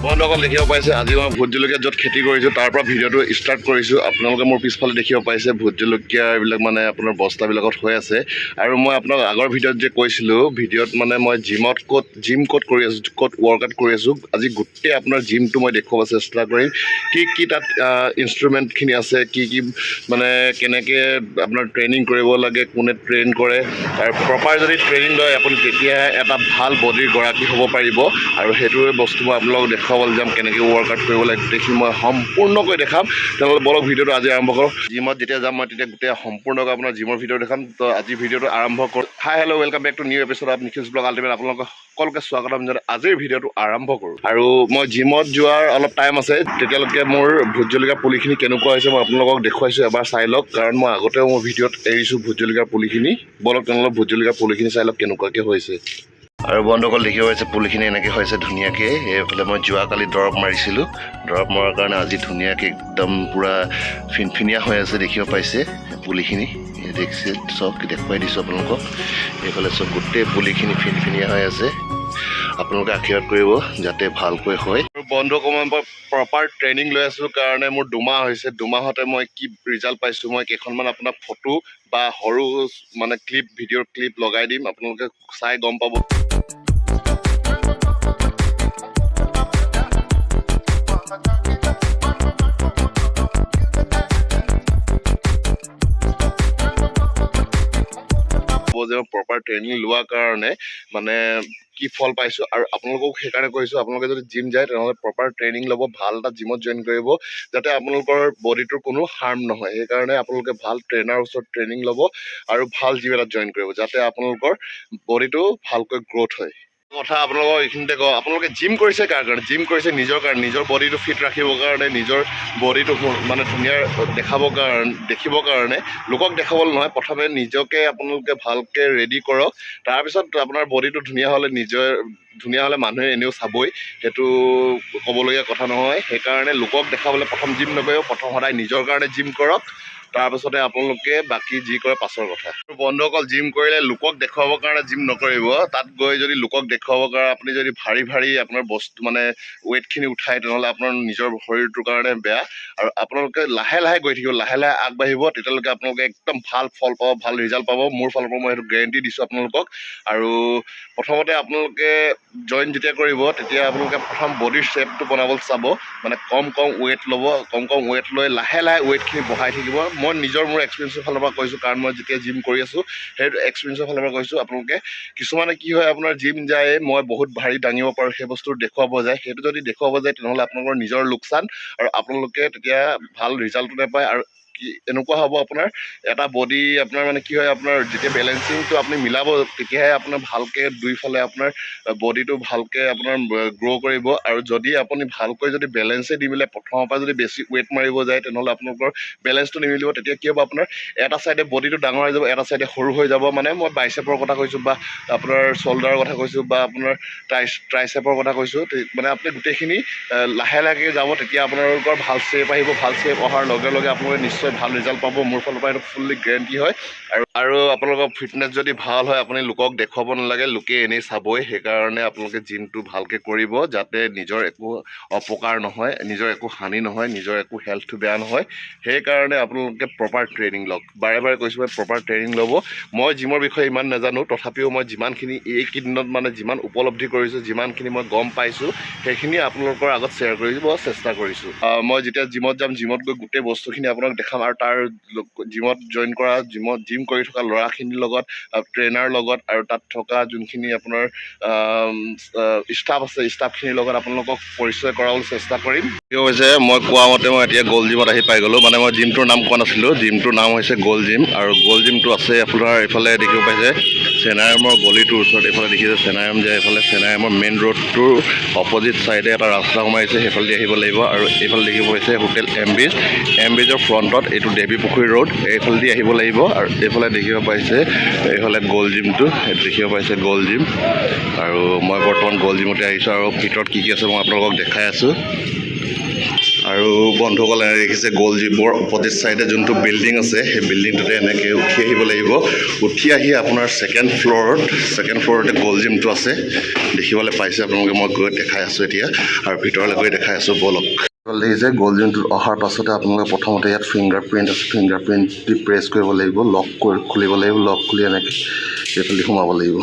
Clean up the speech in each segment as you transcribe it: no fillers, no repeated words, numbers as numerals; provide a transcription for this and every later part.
বন্ধুসকল দেখিব পাইছে আজি মই ভোট জলকীয়া য'ত খেতি কৰিছোঁ তাৰ পৰা ভিডিঅ'টো ষ্টাৰ্ট কৰিছোঁ। আপোনালোকে মোৰ পিছফালে দেখিব পাইছে ভোট জলকীয়া এইবিলাক মানে আপোনাৰ বস্তাবিলাকত হৈ আছে। আৰু মই আপোনাক আগৰ ভিডিঅ'ত যে কৈছিলোঁ ভিডিঅ'ত মানে মই জিম ক'ত কৰি আছোঁ, ক'ত ৱৰ্কআউট কৰি আছোঁ। আজি গোটেই আপোনাৰ জিমটো মই দেখুৱাব চেষ্টা কৰিম। কি তাত ইনষ্ট্ৰুমেণ্টখিনি আছে, কি মানে কেনেকৈ আপোনাৰ ট্ৰেইনিং কৰিব লাগে, কোনে ট্ৰেইন কৰে, আৰু প্ৰপাৰ যদি ট্ৰেইনিং লয় আপুনি তেতিয়াহে এটা ভাল বডিৰ গৰাকী হ'ব পাৰিব। আৰু সেইটোৱে বস্তু মই আপোনালোকক দেখুৱাবলৈ যাম, কেনেকৈ ৱৰ্কআউট কৰিব লাগে গোটেইখিনি মই সম্পূৰ্ণকৈ দেখাম। তেনেহ'লে বলক ভিডিঅ'টো আজি আৰম্ভ কৰোঁ। জিমত যেতিয়া যাম মই তেতিয়া গোটেই সম্পূৰ্ণকৈ আপোনাৰ জিমৰ ভিডিঅ' দেখাম। তো আজি ভিডিঅ'টো আৰম্ভ কৰোঁ। Hi hello' welcome back to new episode of Nikhil blog ultimate. আপোনালোকক সকলোকে স্বাগতম জনাই আজিৰ ভিডিঅ'টো আৰম্ভ কৰোঁ। আৰু মই জিমত যোৱাৰ অলপ টাইম আছে, তেতিয়ালৈকে মোৰ ভোট জলকীয়াৰ পুলিখিনি কেনেকুৱা হৈছে মই আপোনালোকক দেখুৱাইছোঁ, এবাৰ চাই লওক। কাৰণ মই আগতেও মোৰ ভিডিঅ'ত এৰিছোঁ ভোট জলকীয়াৰ পুলিখিনি। বলক তেনেহ'লে ভোট জলকীয়াৰ পুলিখিনি চাই লওক কেনেকুৱাকৈ হৈছে। আৰু বন্ধুসকল দেখিব পাইছে পুলিখিনি এনেকৈ হৈছে ধুনীয়াকৈ। এইফালে মই যোৱাকালি দৰৱ মাৰিছিলোঁ, দৰৱ মৰাৰ কাৰণে আজি ধুনীয়াকৈ একদম পূৰা ফিনফিনীয়া হৈ আছে। দেখিব পাইছে পুলিখিনি, দেখিছে চব দেখুৱাই দিছোঁ আপোনালোকক। এইফালে চব গোটেই পুলিখিনি ফিনফিনীয়া হৈ আছে। আপোনালোকে আশীৰ্বাদ কৰিব যাতে ভালকৈ হয়। আৰু বন্ধুসকল মই প্ৰপাৰ ট্ৰেইনিং লৈ আছোঁ কাৰণে মোৰ 2 মাহ হৈছে। 2 মাহতে মই কি ৰিজাল্ট পাইছোঁ মই কেইখনমান আপোনাক ফটো বা সৰু মানে ভিডিঅ'ৰ ক্লিপ লগাই দিম, আপোনালোকে চাই গম পাব। যে প্ৰপাৰ ট্ৰেইনিং লোৱাৰ কাৰণে মানে কি ফল পাইছোঁ। আৰু আপোনালোকক সেইকাৰণে কৈছোঁ, আপোনালোকে যদি জিম যায় তেনেহ'লে প্ৰপাৰ ট্ৰেইনিং ল'ব, ভাল এটা জিমত জইন কৰিব যাতে আপোনালোকৰ বডিটোৰ কোনো হাৰ্ম নহয়। সেইকাৰণে আপোনালোকে ভাল ট্ৰেইনাৰৰ ওচৰত ট্ৰেইনিং ল'ব আৰু ভাল জিম এটাত জইন কৰিব যাতে আপোনালোকৰ বডিটো ভালকৈ গ্ৰ'থ হয়। কথা আপোনালোকক এইখিনিতে কওঁ, আপোনালোকে জিম কৰিছে কাৰ কাৰণে? জিম কৰিছে নিজৰ কাৰণে, নিজৰ বডিটো ফিট ৰাখিবৰ কাৰণে, নিজৰ বডিটো মানে ধুনীয়া দেখিবৰ কাৰণে। লোকক দেখাবলৈ নহয়, প্ৰথমে নিজকে আপোনালোকে ভালকৈ ৰেডি কৰক। তাৰপিছত আপোনাৰ বডিটো ধুনীয়া হ'লে মানুহে এনেও চাবই, সেইটো ক'বলগীয়া কথা নহয়। সেইকাৰণে লোকক দেখাবলৈ প্ৰথম জিম নকৰিব, প্ৰথম সদায় নিজৰ কাৰণে জিম কৰক, তাৰপাছতে আপোনালোকে বাকী যি কৰে পাছৰ কথা। বন্ধুসকল জিম কৰিলে লোকক দেখুৱাবৰ কাৰণে জিম নকৰিব। তাত গৈ যদি লোকক দেখুৱাবৰ কাৰণে আপুনি যদি ভাৰী আপোনাৰ বস্তু মানে ৱেইটখিনি উঠায় তেনেহ'লে আপোনাৰ নিজৰ শৰীৰটোৰ কাৰণে বেয়া। আৰু আপোনালোকে লাহে লাহে গৈ থাকিব, লাহে লাহে আগবাঢ়িব, তেতিয়ালৈকে আপোনালোকে একদম ভাল ফল পাব, ভাল ৰিজাল্ট পাব। মোৰ ফালৰ পৰা মই সেইটো গেৰেণ্টি দিছোঁ আপোনালোকক। আৰু প্ৰথমতে আপোনালোকে জইন যেতিয়া কৰিব তেতিয়া আপোনালোকে প্ৰথম বডিৰ শ্বেপটো বনাবলৈ চাব, মানে কম ৱেইট ল'ব, কম ৱেইট লৈ লাহে লাহে ৱেইটখিনি বঢ়াই থাকিব। মই মোৰ এক্সপিৰিয়েঞ্চৰ ফালৰ পৰা কৈছোঁ, কাৰণ মই যেতিয়া জিম কৰি আছোঁ সেইটো এক্সপিৰিয়েঞ্চৰ ফালৰ পৰা কৈছোঁ। আপোনালোকে কিছুমানে কি হয় আপোনাৰ জিম যায়, মই বহুত ভাৰী দাঙিব পাৰোঁ, সেই বস্তু দেখুৱাব যায়। সেইটো যদি দেখুৱাব যায় তেনেহ'লে আপোনালোকৰ নিজৰ লোকচান, আৰু আপোনালোকে তেতিয়া ভাল ৰিজাল্টটো নাপায়। আৰু কি এনেকুৱা হ'ব আপোনাৰ এটা বডি আপোনাৰ মানে কি হয়, আপোনাৰ যেতিয়া বেলেঞ্চিংটো আপুনি মিলাব তেতিয়াহে আপোনাৰ ভালকৈ দুইফালে আপোনাৰ বডিটো ভালকৈ আপোনাৰ গ্ৰ' কৰিব। আৰু যদি আপুনি ভালকৈ যদি বেলেঞ্চে নিমিলে, প্ৰথমৰ পৰা যদি বেছি ৱেইট মাৰিব যায় তেনেহ'লে আপোনালোকৰ বেলেঞ্চটো নিমিলিব। তেতিয়া কি হ'ব, আপোনাৰ এটা চাইডে বডিটো ডাঙৰ হৈ যাব, এটা চাইডে সৰু হৈ যাব। মানে মই বাইচেপৰ কথা কৈছোঁ, বা আপোনাৰ শ্বল্ডাৰৰ কথা কৈছোঁ, বা আপোনাৰ ট্ৰাইচেপৰ কথা কৈছোঁ। মানে আপুনি গোটেইখিনি লাহে লাহেকৈ যাব, তেতিয়া আপোনালোকৰ ভাল শ্বেপ আহিব। ভাল শ্বেপ অহাৰ লগে লগে আপোনালোকে নিশ্চয় ভাল ৰিজাল্ট পাব। মোৰ ফালৰ পৰা এইটো ফুল্লি গেৰেণ্টি হয়। আৰু আপোনালোকৰ ফিটনেছ যদি ভাল হয়, আপুনি লোকক দেখুৱাব নালাগে, লোকে এনেই চাবই। সেইকাৰণে আপোনালোকে জিমটো ভালকৈ কৰিব যাতে নিজৰ একো অপকাৰ নহয়, নিজৰ একো হানি নহয়, নিজৰ একো হেল্থটো বেয়া নহয়। সেইকাৰণে আপোনালোকে প্ৰপাৰ ট্ৰেইনিং লওক। বাৰে বাৰে কৈছোঁ মই প্ৰপাৰ ট্ৰেইনিং ল'ব। মই জিমৰ বিষয়ে ইমান নাজানো, তথাপিও মই যিমানখিনি এইকেইদিনত মানে যিমান উপলব্ধি কৰিছোঁ, যিমানখিনি মই গম পাইছোঁ, সেইখিনি আপোনালোকৰ আগত শ্বেয়াৰ কৰিব চেষ্টা কৰিছোঁ। মই যেতিয়া জিমত যাম, জিমত গৈ গোটেই বস্তুখিনি আপোনাক দেখাম। আৰু তাৰ জিমত জইন কৰা জিম কৰি থকা ল'ৰাখিনিৰ লগত, ট্ৰেইনাৰ লগত, আৰু তাত থকা যোনখিনি আপোনাৰ ষ্টাফ আছে, ষ্টাফখিনিৰ লগত আপোনালোকক পৰিচয় কৰাবলৈ চেষ্টা কৰিম। কি হৈছে, মই কোৱা মতে মই এতিয়া গ'ল্ড জিমত আহি পাই গ'লোঁ। মানে মই জিমটোৰ নাম কোৱা নাছিলোঁ, জিমটোৰ নাম হৈছে গ'ল্ড জিম। আৰু গ'ল্ড জিমটো আছে আপোনাৰ এইফালে দেখিব পাইছে চেনাইৰামৰ গলিটোৰ ওচৰত। এইফালে দেখিছে চেনাইৰাম যায়, এইফালে চেনাইৰামৰ মেইন ৰোডটোৰ অপজিট চাইডে এটা ৰাস্তা সোমাইছে, সেইফালেদি আহিব লাগিব। আৰু এইফালে দেখিব পাইছে হোটেল এমবিজৰ ফ্ৰণ্টত এইটো দেৱী পুখুৰী ৰোড, এইফালেদি আহিব লাগিব। আৰু এইফালে দেখিব পাইছে এইফালে গ'ল্ড জিমটো, সেইটো দেখিব পাইছে গ'ল্ড জিম। আৰু মই বৰ্তমান গ'ল্ড জিমতে আহিছোঁ, আৰু ভিতৰত কি আছে মই আপোনালোকক দেখাই আছোঁ। আৰু বন্ধুসকলে দেখিছে গ'ল জিমৰ অপজিট চাইডে যোনটো বিল্ডিং আছে সেই বিল্ডিংটোতে এনেকৈ উঠি আহিব লাগিব উঠি আহি আপোনাৰ ছেকেণ্ড ফ্ল'ৰতে গ'ল জিমটো আছে দেখিবলৈ পাইছে আপোনালোকে মই গৈ দেখাই আছোঁ এতিয়া আৰু ভিতৰলৈ গৈ দেখাই আছোঁ বলক দেখিছে গ'ল জিমটোত অহাৰ পাছতে আপোনালোকে প্ৰথমতে ইয়াত ফিংগাৰ প্ৰিণ্ট আছে ফিংগাৰ প্ৰিণ্ট দি প্ৰেছ কৰিব লাগিব লক খুলিব লাগিব লক খুলি এনেকৈ এইফালে সোমাব লাগিব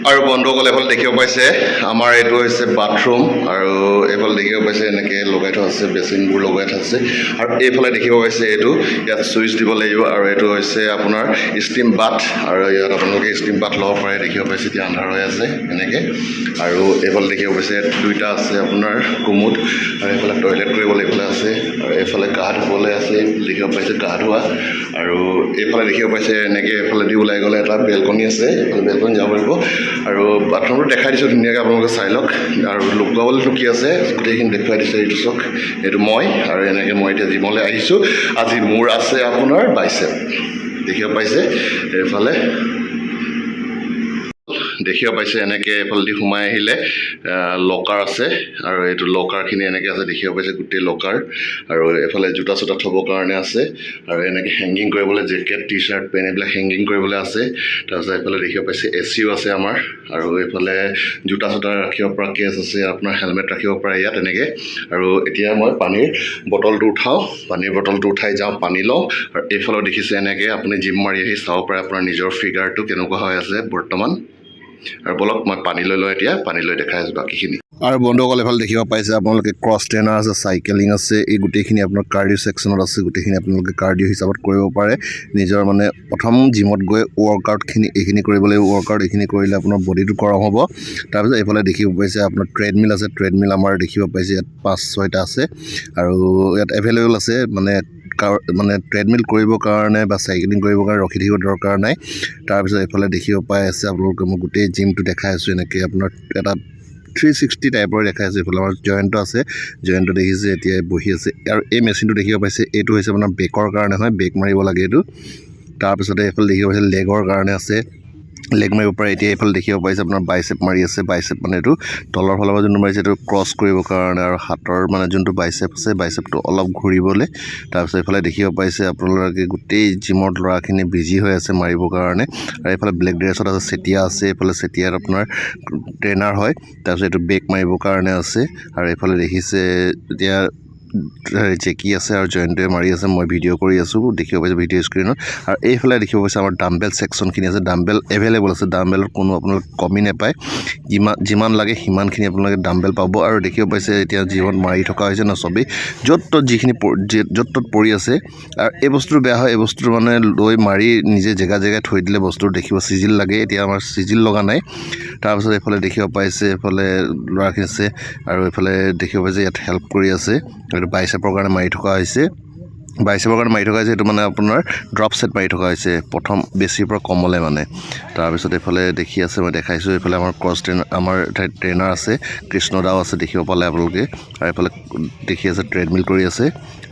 আৰু বন্ধুসকলে এইফালে দেখিব পাইছে আমাৰ এইটো হৈছে বাথৰুম আৰু এইফালে দেখিব পাইছে এনেকৈ লগাই থোৱা আছে বেচিনবোৰ লগাই থোৱা আছে আৰু এইফালে দেখিব পাইছে এইটো ইয়াত চুইচ দিব লাগিব আৰু এইটো হৈছে আপোনাৰ ষ্টিম বাথ আৰু ইয়াত আপোনালোকে ষ্টিম বাথ ল'ব পাৰে দেখিব পাইছে এতিয়া আন্ধাৰ হৈ আছে এনেকৈ আৰু এইফালে দেখিব পাইছে দুইটা আছে আপোনাৰ কুমুদ আৰু এইফালে টয়লেট কৰিবলৈ এইফালে আছে আৰু এইফালে গা ধুবলৈ আছে দেখিব পাইছে গা ধোৱা আৰু এইফালে দেখিব পাইছে এনেকৈ এইফালেদি ওলাই গ'লে এটা বেলকনি আছে এইফালে বেলকনি যাব পাৰিব আৰু বাথৰুমটো দেখাই দিছোঁ ধুনীয়াকৈ আপোনালোকে চাই লওক আৰু লুকুৱাবলৈতো কি আছে গোটেইখিনি দেখুৱাই দিছোঁ এইটো চাওক এইটো মই আৰু এনেকৈ মই এতিয়া জিমলৈ আহিছোঁ আজি মোৰ আছে আপোনাৰ বাইচেপ দেখিব পাইছে এইফালে দেখিব পাইছে এনেকৈ এইফালেদি সোমাই আহিলে লকাৰ আছে আৰু এইটো লকাৰখিনি এনেকৈ আছে দেখিব পাইছে গোটেই লকাৰ আৰু এইফালে জোতা চোতা থ'বৰ কাৰণে আছে আৰু এনেকৈ হেংগিং কৰিবলৈ জেকেট টি চাৰ্ট পেণ্ট এইবিলাক হেংগিং কৰিবলৈ আছে তাৰপিছত এইফালে দেখিব পাইছে এচিও আছে আমাৰ আৰু এইফালে জোতা চোতা ৰাখিব পৰা কেছ আছে আপোনাৰ হেলমেট ৰাখিব পৰা ইয়াত এনেকৈ আৰু এতিয়া মই পানীৰ বটলটো উঠাই যাওঁ পানী লওঁ আৰু এইফালেও দেখিছে এনেকৈ আপুনি জিম মাৰি আহি চাব পাৰে আপোনাৰ নিজৰ ফিগাৰটো কেনেকুৱা হৈ আছে বৰ্তমান আৰু বলক মই পানী লৈ এতিয়া পানী লৈ দেখাই আছোঁ বাকীখিনি আৰু বন্ধুসকল এইফালে দেখিব পাইছে আপোনালোকে ক্ৰছ ট্ৰেইনাৰ আছে চাইকেলিং আছে এই গোটেইখিনি আপোনাৰ কাৰ্ডিঅ' ছেকশ্যনত আছে গোটেইখিনি আপোনালোকে কাৰ্ডিঅ' হিচাপত কৰিব পাৰে নিজৰ মানে প্ৰথম জিমত গৈ ৱৰ্কআউটখিনি এইখিনি কৰিব লাগিব ৱৰ্কআউট এইখিনি কৰিলে আপোনাৰ বডিটো গৰম হ'ব তাৰপিছত এইফালে দেখিব পাইছে আপোনাৰ ট্ৰেডমিল আছে ট্ৰেডমিল আমাৰ দেখিব পাইছে ইয়াত 5-6টা আছে আৰু ইয়াত এভেইলেবল আছে মানে ট্ৰেডমিল কৰিবৰ কাৰণে বা চাইকেলিং কৰিবৰ কাৰণে ৰখি থাকিব দৰকাৰ নাই তাৰপিছত এইফালে দেখিব পাই আছে আপোনালোকে মই গোটেই জিমটো দেখাই আছোঁ এনেকৈ আপোনাৰ এটা 360 টাইপৰ দেখাই আছে এইফালে আমাৰ জইণ্টটো আছে জইণ্টটো দেখিছে এতিয়া বহি আছে আৰু এই মেচিনটো দেখিব পাইছে এইটো হৈছে আপোনাৰ বেকৰ কাৰণে হয় বেক মাৰিব লাগে এইটো তাৰপিছতে এইফালে দেখিব পাইছে লেগৰ কাৰণে আছে লেগ মাৰিব পাৰে এতিয়া এইফালে দেখিব পাইছে আপোনাৰ বাইচেপ মাৰি আছে বাইচেপ মানে এইটো তলৰ ফালৰ পৰা যোনটো মাৰিছে এইটো ক্ৰছ কৰিবৰ কাৰণে আৰু হাতৰ মানে যোনটো বাইচেপ আছে বাইচেপটো অলপ ঘূৰিবলৈ তাৰপিছত এইফালে দেখিব পাইছে আপোনালোকে গোটেই জিমৰ ল'ৰাখিনি বিজি হৈ আছে মাৰিবৰ কাৰণে আৰু এইফালে ব্লেক ড্ৰেছত আছে চেতিয়া আছে এইফালে চেতিয়াত আপোনাৰ ট্ৰেইনাৰ হয় তাৰপিছত এইটো বেক মাৰিবৰ কাৰণে আছে আৰু এইফালে দেখিছে এতিয়া জেকি আছে আৰু জইণ্টে মাৰি আছে মই ভিডিঅ' কৰি আছোঁ দেখিব পাইছোঁ ভিডিঅ' স্ক্ৰীনত আৰু এইফালে দেখিব পাইছে আমাৰ ডাম্বেল ছেকশ্যনখিনি আছে ডাম্বেল এভেইলেবল আছে ডাম্বেলত কোনো আপোনালোকে কমি নাপায় যিমান লাগে সিমানখিনি আপোনালোকে ডাম্বেল পাব আৰু দেখিব পাইছে এতিয়া জিমত মাৰি থকা হৈছে ন চবেই য'ত ত'ত যিখিনি য'ত ত'ত পৰি আছে আৰু এই বস্তুটো বেয়া হয় এই বস্তুটো মানে লৈ মাৰি নিজে জেগাই থৈ দিলে বস্তুটো দেখিব চিজিল লাগে এতিয়া আমাৰ চিজিল লগা নাই তাৰপিছত এইফালে দেখিব পাইছে এইফালে ল'ৰাখিনি আছে আৰু এইফালে দেখিব পাইছে ইয়াত হেল্প কৰি আছে এইটো বাইচেপৰ কাৰণে মাৰি থকা হৈছে এইটো মানে আপোনাৰ ড্ৰপ ছেট মাৰি থকা হৈছে প্ৰথম বেছিৰ পৰা কমলৈ মানে তাৰপিছত এইফালে দেখি আছে মই দেখাইছোঁ এইফালে আমাৰ ক্ৰছ ট্ৰেইনাৰ আছে কৃষ্ণদাও আছে দেখিব পালে আপোনালোকে আৰু এইফালে দেখি আছে ট্ৰেডমিল কৰি আছে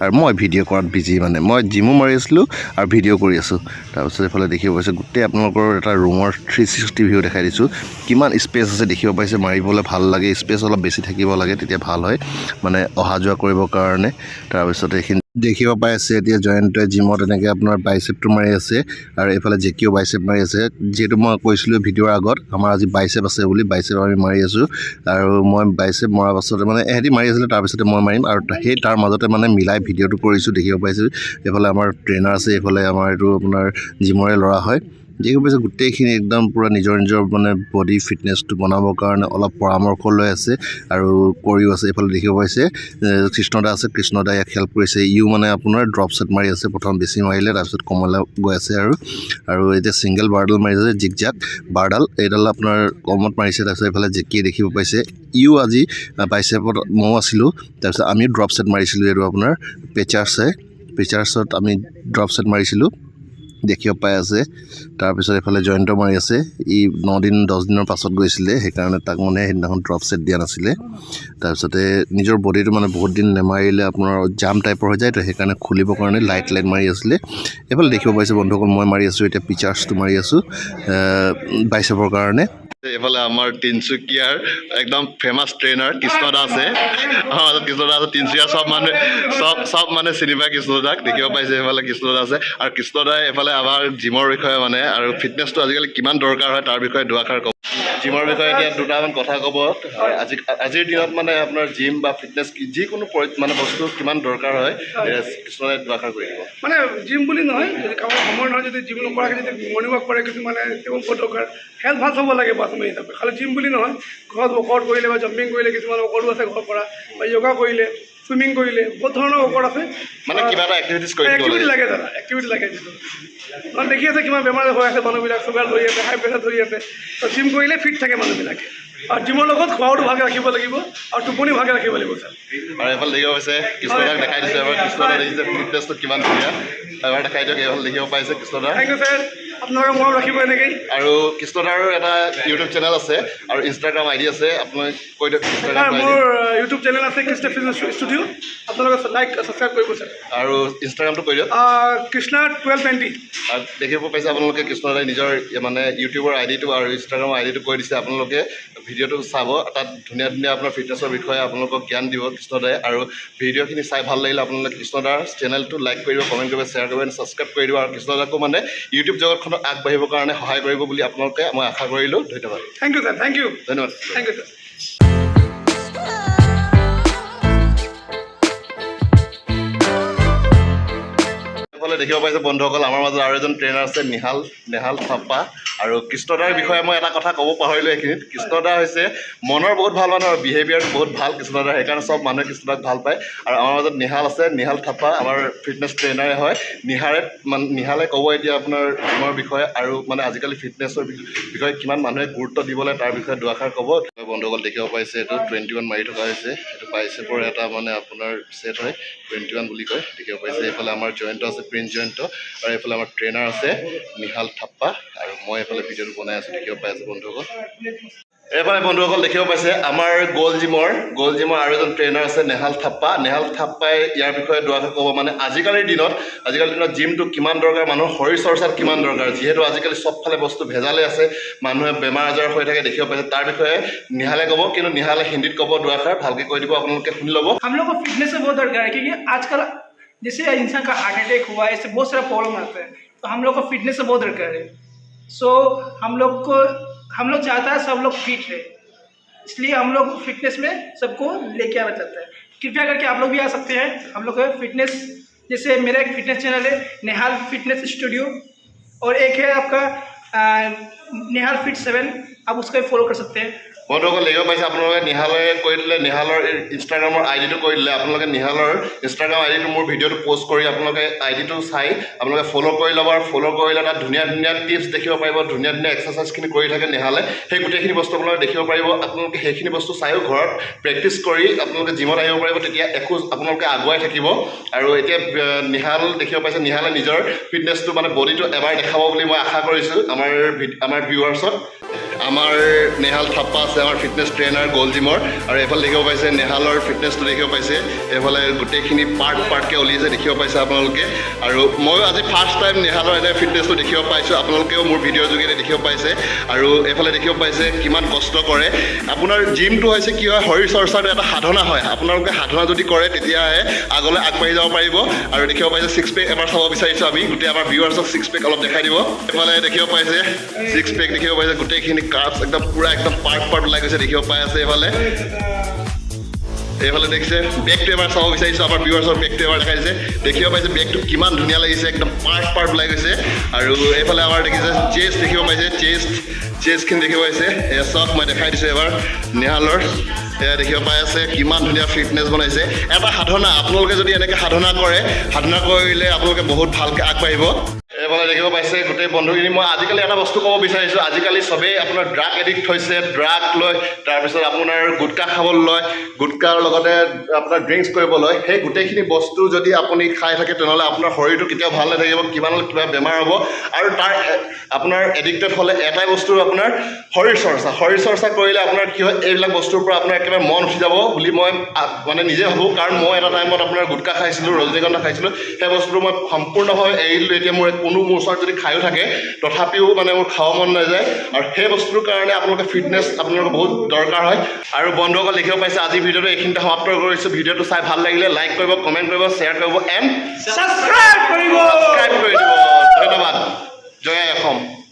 আৰু মই ভিডিঅ' কৰাত বিজি মানে মই জিমো মাৰি আছিলোঁ আৰু ভিডিঅ' কৰি আছোঁ তাৰপিছত এইফালে দেখিব পাইছে গোটেই আপোনালোকৰ এটা ৰুমৰ 360 ভিউ দেখাই দিছোঁ কিমান স্পেচ আছে দেখিব পাইছে মাৰিবলৈ ভাল লাগে স্পেচ অলপ বেছি থাকিব লাগে তেতিয়া ভাল হয় মানে অহা যোৱা কৰিবৰ কাৰণে তাৰপিছত এইখিনি দেখিব পাই আছে এতিয়া জয়েণ্টে জিমত এনেকৈ আপোনাৰ বাইচেপটো মাৰি আছে আৰু এইফালে জেকিও বাইচেপ মাৰি আছে যিহেতু মই কৈছিলোঁ ভিডিঅ'ৰ আগত আমাৰ আজি বাইচেপ আছে বুলি বাইচেপ আমি মাৰি আছোঁ আৰু মই বাইচেপ মৰাৰ পাছতে মানে এহেঁতি মাৰি আছিলে তাৰপিছতে মই মাৰিম আৰু সেই তাৰ মাজতে মানে মিলাই ভিডিঅ'টো কৰিছোঁ দেখিব পাইছোঁ এইফালে আমাৰ ট্ৰেইনাৰ আছে এইফালে আমাৰ এইটো আপোনাৰ জিমৰে ল'ৰা হয় দেখিব পাইছে গোটেইখিনি একদম পূৰা নিজৰ মানে বডি ফিটনেছটো বনাবৰ কাৰণে অলপ পৰামৰ্শ লৈ আছে আৰু কৰিও আছে এইফালে দেখিব পাইছে কৃষ্ণদা আছে কৃষ্ণদাই ইয়াক হেল্প কৰিছে ইও মানে আপোনাৰ ড্ৰপ ছেট মাৰি আছে প্ৰথম বেছি মাৰিলে তাৰপিছত কমলৈ গৈ আছে আৰু এতিয়া ছিংগল বাৰডাল মাৰিছে জিগজাক বাৰডাল এইডাল আপোনাৰ কমত মাৰিছে তাৰপিছত এইফালে জেকিয়ে দেখিব পাইছে ইও আজি বাইচেপত ময়ো আছিলোঁ তাৰপিছত আমিও ড্ৰপ ছেট মাৰিছিলোঁ এইটো আপোনাৰ পেচাৰ্ছত আমি ড্ৰপ ছেট মাৰিছিলোঁ দেখিব পাই আছে তাৰপিছত এফালে জয়ন্ত মাৰি আছে ই 9 দিন 10 দিনৰ পাছত গৈছিলে সেইকাৰণে তাক মানে সেইদিনাখন ড্ৰপ সেট দিয়া নাছিলে তাৰপিছতে নিজৰ বডিটো মানে বহুত দিন নেমাৰিলে আপোনাৰ জাম টাইপৰ হৈ যায় তো সেইকাৰণে খুলিবৰ কাৰণে লাইট মাৰি আছিলে এফালে দেখিব পাইছে বন্ধুসকল মই মাৰি আছোঁ এতিয়া পিচাৰ্ছটো মাৰি আছোঁ বাইচেপৰ কাৰণে এফালে আমাৰ তিনচুকীয়াৰ একদম ফেমাছ ট্ৰেইনাৰ কৃষ্ণদা আছে কৃষ্ণদা আছে তিনচুকীয়া চব মানে চিনি পায় কৃষ্ণদাক দেখিব পাইছে এফালে কৃষ্ণদা আছে আৰু কৃষ্ণদাই এফালে আমাৰ জিমৰ বিষয়ে মানে আৰু ফিটনেছটো আজিকালি কিমান দৰকাৰ হয় তাৰ বিষয়ে দুআষাৰ ক'ব জিমৰ বিষয়ে এতিয়া দুটামান কথা ক'ব আজিৰ দিনত মানে আপোনাৰ জিম বা ফিটনেছ যিকোনো মানে বস্তু কিমান দৰকাৰ হয় কৃষ্ণদাই দুআষাৰ কৰি দিব মানে জিম বুলি নহয় যদি কাৰোবাৰ সময় নহয় যদি জিম নকৰাকৈ যদি মৰ্ণিং ৱাক কৰে কিছুমানে তেওঁ বহুত দৰকাৰ হেল্থ ভাল চাব লাগে বাথৰুম হিচাপে খালি জিম বুলি নহয় ঘৰত ৱৰ্কআউট কৰিলে বা জাম্পিং কৰিলে কিছুমান ৱৰ্কআউটো আছে ঘৰৰ পৰা বা য়োগা কৰিলে চুইমিং কৰিলে বহুত ধৰণৰ ৱৰ্কআউট আছে মানে কিবা এটা এক্টিভিটিজ কৰি এক্টিভিটি লাগে দাদা এক্টিভিটি লাগে যিটো মানে দেখি আছে কিমান বেমাৰ হৈ আছে মানুহবিলাক চুগাৰ ধৰি আছে হাই প্ৰেছাৰ ধৰি আছে তো জিম কৰিলে ফিট থাকে মানুহবিলাকে আৰু জিমৰ লগত খোৱাটো ভালকৈ ৰাখিব লাগিব আৰু টোপনি ভালকৈ ৰাখিব লাগিব ছাৰ আৰু এইফালে দেখিব পাইছে কৃষ্ণদাক দেখাই দিছে এবাৰ কৃষ্ণদা দেখিছে ফিটনেছটো কিমান ধুনীয়া এবাৰ দেখাই দিয়ক এইফালে দেখিব পাইছে কৃষ্ণদা থেংক ইউ ছাৰ আপোনালোকে মনত ৰাখিব এনেকেই আৰু কৃষ্ণদাৰো এটা ইউটিউব চেনেল আছে আৰু ইনষ্টাগ্ৰাম আইডি আছে আপোনালোকে কৈ দিয়ক ছাৰ মোৰ ইউটিউব চেনেল আছে কৃষ্ণ ফিটনেছ ষ্টুডিঅ' আপোনালোকে লাইক ছাবস্ক্ৰাইব কৰিব ছাৰ আৰু ইনষ্টাগ্ৰামটো কৈ দিয়ক কৃষ্ণা 1220 আৰু দেখিব পাইছে আপোনালোকে কৃষ্ণদাই নিজৰ মানে ইউটিউবৰ আইডিটো আৰু ইনষ্টাগ্ৰামৰ আইডিটো কৈ দিছে আপোনালোকে ভিডিঅ'টো চাব তাত ধুনীয়া ধুনীয়া আপোনাৰ ফিটনেছৰ বিষয়ে আপোনালোকক জ্ঞান দিব কৃষ্ণদাই আৰু ভিডিঅ'খিনি চাই ভাল লাগিলে আপোনালোকে কৃষ্ণদাৰ চেনেলটো লাইক কৰিব কমেণ্ট কৰিব শ্বেয়াৰ কৰিব ছাবস্ক্ৰাইব কৰি দিব আৰু কৃষ্ণদাকো মানে ইউটিউব জগতখনত আগবাঢ়িবৰ কাৰণে সহায় কৰিব বুলি আপোনালোকে মই আশা কৰিলোঁ ধন্যবাদ thank you sir thank you ধন্যবাদ থেংক ইউ ছাৰ দেখিব পাইছে বন্ধুসকল আমাৰ মাজত আৰু এজন ট্ৰেইনাৰ আছে নেহাল থাপ্পা আৰু কৃষ্ণদাৰ বিষয়ে মই এটা কথা ক'ব পাহৰিলোঁ এইখিনিত কৃষ্ণদা হৈছে মনৰ বহুত ভাল মানুহ আৰু বিহেভিয়াৰ বহুত ভাল কৃষ্ণদাৰ সেইকাৰণে চব মানুহে কৃষ্ণদাক ভাল পায় আৰু আমাৰ মাজত নিহাল আছে নিহাল থাপ্পা আমাৰ ফিটনেছ ট্ৰেইনাৰে হয় নিহালে ক'ব এতিয়া আপোনাৰ জিমৰ বিষয়ে আৰু মানে আজিকালি ফিটনেছৰ বিষয়ে কিমান মানুহে গুৰুত্ব দিব লাগে তাৰ বিষয়ে দুআষাৰ ক'ব বন্ধুসকল দেখিব পাইছে এইটো 21 মাৰি থকা হৈছে এইটো বাইচেপৰ এটা মানে আপোনাৰ ছেট হয় 21 বুলি কয় দেখিব পাইছে এইফালে আমাৰ জয়ন্ত আছে প্ৰিন্স জয়ন্ত আৰু এইফালে আমাৰ ট্ৰেইনাৰ আছে নিহাল থাপ্পা আৰু মই এইফালে ভিডিঅ'টো বনাই আছোঁ দেখিব পাই আছোঁ বন্ধুসকল এইফালে বন্ধুসকল দেখিব পাইছে আমাৰ গ'ল্ড জিমৰ আৰু এজন ট্ৰেইনাৰ আছে নেহাল থাপ্পাই ইয়াৰ বিষয়ে দুআষাৰ ক'ব মানে আজিকালিৰ দিনত জিমটো কিমান দৰকাৰ মানুহৰ শৰীৰ চৰ্চাত কিমান দৰকাৰ যিহেতু আজিকালি চবফালে বস্তু ভেজালে আছে মানুহে বেমাৰ আজাৰ হৈ থাকে দেখিব পাইছে তাৰ বিষয়ে নিহালে ক'ব কিন্তু নিহালে হিন্দীত ক'ব দুআষাৰ ভালকৈ কৈ দিব আপোনালোকে শুনি ল'ব हम लोग को फिटनेस से बहुत दरकार है क्योंकि आजकल जैसे इंसान का हार्ट अटैक हुआ है इससे बहुत सारा प्रॉब्लम आता है तो हम लोग को फिटनेस से बहुत दरकार है सो हम लोग चाहता है सब लोग फिट रहे इसलिए हम लोग फिटनेस में सबको लेके आना चाहता है कृपया करके आप लोग भी आ सकते हैं हम लोग का फिटनेस जैसे मेरा एक फिटनेस चैनल है नेहाल फिटनेस स्टूडियो और एक है आपका नेहाल फिट 7 आप उसका भी फॉलो कर सकते हैं বন্ধুসকল দেখিব পাইছে আপোনালোকে নিহালে কৈ দিলে নিহালৰ ইনষ্টাগ্ৰামৰ আইডিটো কৈ দিলে আপোনালোকে নিহালৰ ইনষ্টাগ্ৰাম আইডিটো মোৰ ভিডিঅ'টো প'ষ্ট কৰি আপোনালোকে আইডিটো চাই আপোনালোকে ফ'ল' কৰি ল'ব আৰু ফ'ল' কৰিলে তাত ধুনীয়া ধুনীয়া টিপছ দেখিব পাৰিব ধুনীয়া ধুনীয়া এক্সাৰচাইজখিনি কৰি থাকে নিহালে সেই গোটেইখিনি বস্তু আপোনালোকে দেখিব পাৰিব আপোনালোকে সেইখিনি বস্তু চায়ো ঘৰত প্ৰেক্টিছ কৰি আপোনালোকে জিমত আহিব পাৰিব তেতিয়া এখোজ আপোনালোকে আগুৱাই থাকিব আৰু এতিয়া নিহাল দেখিব পাইছে নিহালে নিজৰ ফিটনেছটো মানে বডিটো এবাৰ দেখাব বুলি মই আশা কৰিছোঁ আমাৰ ভিউৱাৰ্ছত আমাৰ নেহাল থাপ্পা আছে আমাৰ ফিটনেছ ট্ৰেইনাৰ গ'ল্ড জিমৰ আৰু এইফালে দেখিব পাইছে নেহালৰ ফিটনেছটো দেখিব পাইছে এইফালে গোটেইখিনি পাৰ্টকৈ উলিয়াইছে দেখিব পাইছে আপোনালোকে আৰু ময়ো আজি ফাৰ্ষ্ট টাইম নেহালৰ এনে ফিটনেছটো দেখিব পাইছোঁ আপোনালোকেও মোৰ ভিডিঅ'ৰ যোগেদি দেখিব পাইছে আৰু এইফালে দেখিব পাইছে কিমান কষ্ট কৰে আপোনাৰ জিমটো হৈছে কি হয় শৰীৰ চৰ্চাৰ এটা সাধনা হয় আপোনালোকে সাধনা যদি কৰে তেতিয়াহে আগলৈ আগবাঢ়ি যাব পাৰিব আৰু দেখিব পাইছে ছিক্স পেক এবাৰ চাব বিচাৰিছোঁ আমি গোটেই আমাৰ ভিউৱাৰ্ছক ছিক্স পেক অলপ দেখাই দিব এইফালে দেখিব পাইছে ছিক্স পেক দেখিব পাইছে গোটেইখিনি কাৰ্ভছ একদম পুৰা একদম পাৰ্ট ওলাই গৈছে দেখিব পাই আছে এইফালে দেখিছে বেগটো এবাৰ চাব বিচাৰিছোঁ আমাৰ ভিউৱাৰ্ছৰ বেগটো এবাৰ দেখাই দিছে দেখিব পাইছে বেগটো কিমান ধুনীয়া লাগিছে একদম পাৰ্ট ওলাই গৈছে আৰু এইফালে আমাৰ দেখিছে চেষ্ট দেখিব পাইছে চেষ্টখিনি দেখিব পাইছে এয়া চব মই দেখাই দিছোঁ এবাৰ নেহালৰ এয়া দেখিব পাই আছে কিমান ধুনীয়া ফিটনেছ বনাইছে এটা সাধনা আপোনালোকে যদি এনেকৈ সাধনা কৰিলে আপোনালোকে বহুত ভালকৈ আগবাঢ়িব আপোনালোকে দেখিব পাইছে গোটেই বন্ধুখিনি মই আজিকালি এটা বস্তু ক'ব বিচাৰিছোঁ আজিকালি চবেই আপোনাৰ ড্ৰাগ এডিক্ট হৈছে ড্ৰাগ লয় তাৰপিছত আপোনাৰ গুটকা খাবলৈ লয় গুটকাৰ লগতে আপোনাৰ ড্ৰিংকছ কৰিব লয় সেই গোটেইখিনি বস্তু যদি আপুনি খাই থাকে তেনেহ'লে আপোনাৰ শৰীৰটো কেতিয়াও ভাল নাথাকিব কিবা নহ'লে কিবা বেমাৰ হ'ব আৰু তাৰ আপোনাৰ এডিক্টেড হ'লে এটাই বস্তু আপোনাৰ শৰীৰ চৰ্চা কৰিলে আপোনাৰ কি হয় এইবিলাক বস্তুৰ পৰা আপোনাৰ একেবাৰে মন উঠি যাব বুলি মই মানে নিজে ভাবোঁ কাৰণ মই এটা টাইমত আপোনাৰ গুটকা খাইছিলোঁ ৰজনীগন্ধা খাইছিলোঁ সেই বস্তুটো মই সম্পূৰ্ণভাৱে এৰিলোঁ এতিয়া মোৰ মোৰ ওচৰত যদি খায়ো থাকে তথাপিও মানে মোৰ খাব মন নাযায় আৰু সেই বস্তুটোৰ কাৰণে আপোনালোকে ফিটনেছ আপোনালোকৰ বহুত দৰকাৰ হয় আৰু বন্ধুসকল দেখিব পাইছে আজিৰ ভিডিঅ'টো এইখিনিতে সমাপ্ত কৰিছোঁ ভিডিঅ'টো চাই ভাল লাগিলে লাইক কৰিব কমেণ্ট কৰিব শ্বেয়াৰ কৰিব এণ্ড সাবস্ক্ৰাইব কৰিব ছাবস্ক্ৰাইব কৰি দিব ধন্যবাদ জয় আই অসম